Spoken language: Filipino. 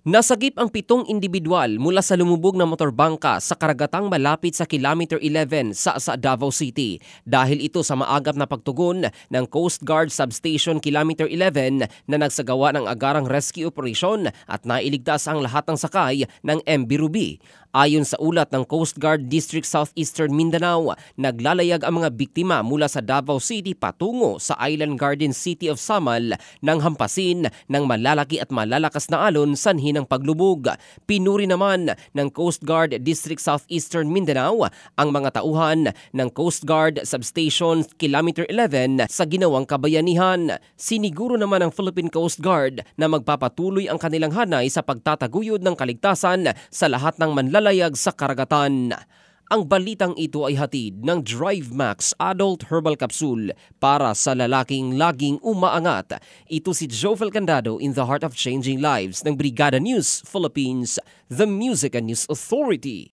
Nasagip ang 7 individual mula sa lumubog na motorbangka sa karagatang malapit sa Kilometer 11 sa Davao City dahil ito sa maagap na pagtugon ng Coast Guard Substation Kilometer 11 na nagsagawa ng agarang rescue operation at nailigtas ang lahat ng sakay ng MV Ruby. Ayon sa ulat ng Coast Guard District Southeastern Mindanao, naglalayag ang mga biktima mula sa Davao City patungo sa Island Garden City of Samal nang hampasin ng malalaki at malalakas na alon sanhi ng paglubog. Pinuri naman ng Coast Guard District Southeastern Mindanao ang mga tauhan ng Coast Guard Substation Kilometer 11 sa ginawang kabayanihan. Siniguro naman ng Philippine Coast Guard na magpapatuloy ang kanilang hanay sa pagtataguyod ng kaligtasan sa lahat ng manlalayag sa karagatan. Ang balitang ito ay hatid ng Drive Max Adult Herbal Capsule para sa lalaking laging umaangat. Ito si Jovel Candado in the heart of changing lives ng Brigada News Philippines, the Music and News Authority.